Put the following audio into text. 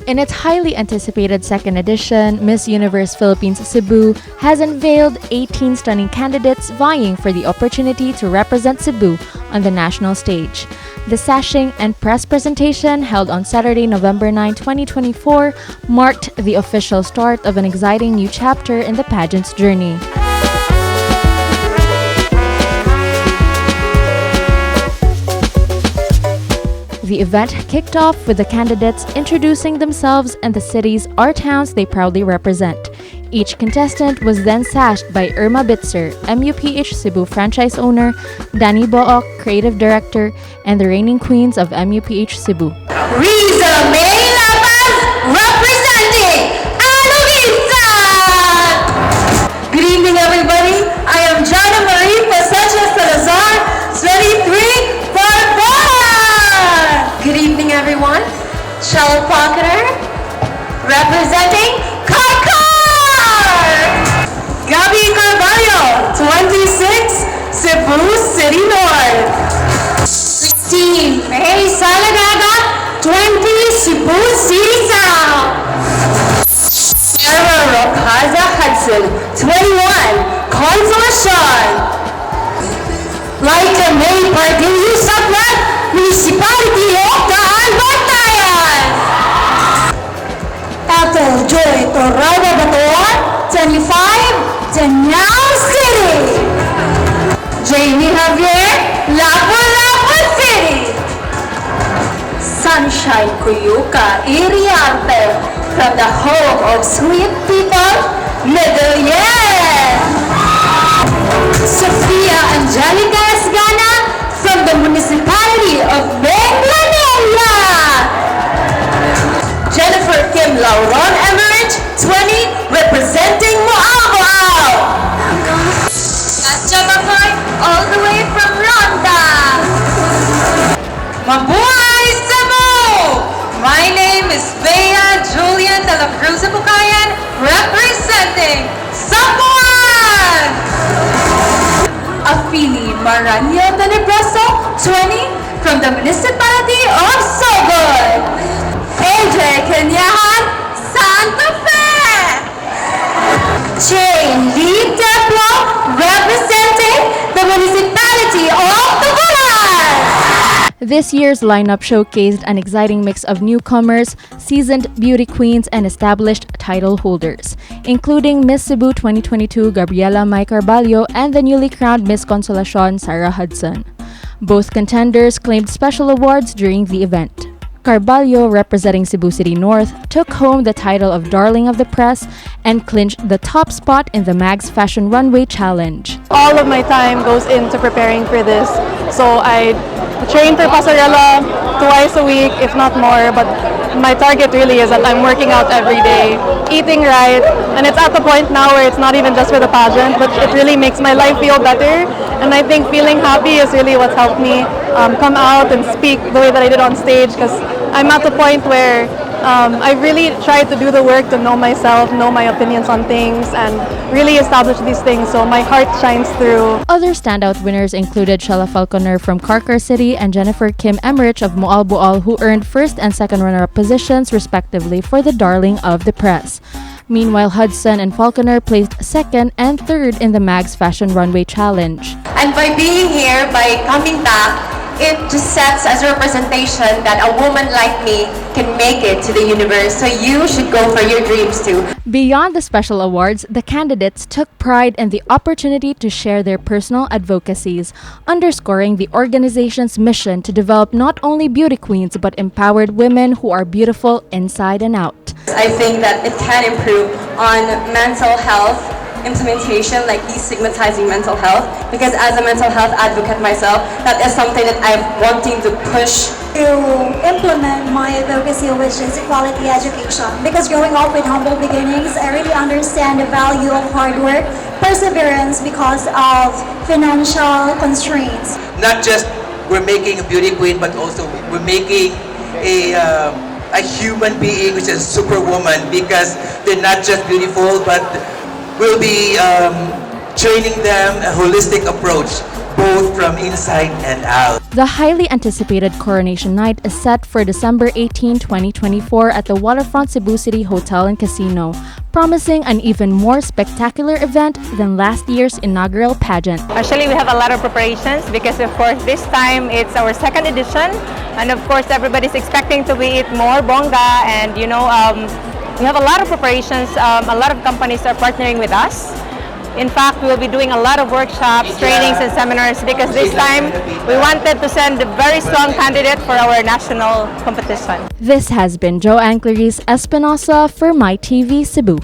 In its highly anticipated second edition, Miss Universe Philippines Cebu has unveiled 18 stunning candidates vying for the opportunity to represent Cebu on the national stage. The sashing and press presentation held on Saturday, November 9, 2024, marked the official start of an exciting new chapter in the pageant's journey. The event kicked off with the candidates introducing themselves and the cities or towns they proudly represent. Each contestant was then sashed by 𝗲𝗏𝗏𝗂, 𝗵𝗏 Cebu franchise owner, 𝗀𝗏𝗏𝗂𝗃 creative director, and the reigning queens of 𝗵𝗏 Cebu. Riza May Lapaz representing Aluguisan! Good evening, everybody. I am 𝗀𝗏𝗏𝗏𝗂𝗃 2344. Good evening, everyone. 𝗀𝗏𝗏𝗃𝗃 representing Gabriella Mai Carballo, 26, Cebu City North. 16, May Salagaga, 20, Cebu City South. 𝗂𝗏𝗏𝗂𝗃 21, coronation. Like a May 𝗂𝗏𝗏𝗂𝗃 Municipality 𝗂𝗲𝗏𝗂𝗏. Tato Joy Torrada Batoa, 25, Danao City. Jamie Javier, Lapu-Lapu City. Sunshine Cuyuca Iriarte, from the home of sweet people, Medellin. Sofia Angelica Esgana, from the municipality of Benglanilla. Jennifer Kim Lauron Emerich, 20, representing 𝗀𝗏𝗂𝗂𝗂𝗂. Katja Bacoy, all the way from Ronda. Mabuhay Cebu! My name is Bea Julian de la Cruz Bucayan, representing Sapuan. Afili Maranyo Tenebroso, 20, from the municipality of Sogod. AJ Kenyahan, Santa Fe. Jane Lee Teplo, representing the municipality of Tubulan. This year's lineup showcased an exciting mix of newcomers, seasoned beauty queens, and established title holders, including Miss Cebu 2022 Gabriella Mai Carballo and the newly crowned Miss Consolacion Sarah Hudson. Both contenders claimed special awards during the event. Carballo, representing Cebu City North, took home the title of Darling of the Press and clinched the top spot in the MAG's Fashion Runway Challenge. All of my time goes into preparing for this. So I train for pasarela twice a week, if not more, but my target really is that I'm working out every day, eating right, and it's at the point now where it's not even just for the pageant, but it really makes my life feel better. And I think feeling happy is really what's helped me come out and speak the way that I did on stage, because I'm at the point where I really tried to do the work to know myself, know my opinions on things, and really establish these things so my heart shines through. Other standout winners included Shella Falconer from Carcar City and Jennifer Kim Emerich of Moalboal, who earned first and second runner-up positions respectively for the Darling of the Press. Meanwhile, Hudson and Falconer placed second and third in the MAG's Fashion Runway Challenge. And by being here, by coming back, it just sets as a representation that a woman like me can make it to the universe. So you should go for your dreams too. Beyond the special awards, the candidates took pride in the opportunity to share their personal advocacies, underscoring the organization's mission to develop not only beauty queens but empowered women who are beautiful inside and out. I think that it can improve on mental health implementation, like destigmatizing mental health, because as a mental health advocate myself, that is something that I'm wanting to push. To implement my advocacy, which is equality education, because growing up with humble beginnings, I really understand the value of hard work, perseverance because of financial constraints. Not just we're making a beauty queen, but also we're making a human being, which is a superwoman, because they're not just beautiful, but we'll be training them a holistic approach, both from inside and out. The highly anticipated coronation night is set for December 18, 2024 at the Waterfront Cebu City Hotel and Casino, promising an even more spectacular event than last year's inaugural pageant. Actually, we have a lot of preparations because, of course, this time it's our second edition, and of course, everybody's expecting to be it more bongga. And we have a lot of preparations. A lot of companies are partnering with us. In fact, we will be doing a lot of workshops, trainings, and seminars because this time we wanted to send a very strong candidate for our national competition. This has been 𝗀𝗲𝗀𝗂𝗲 Espinosa for My TV Cebu.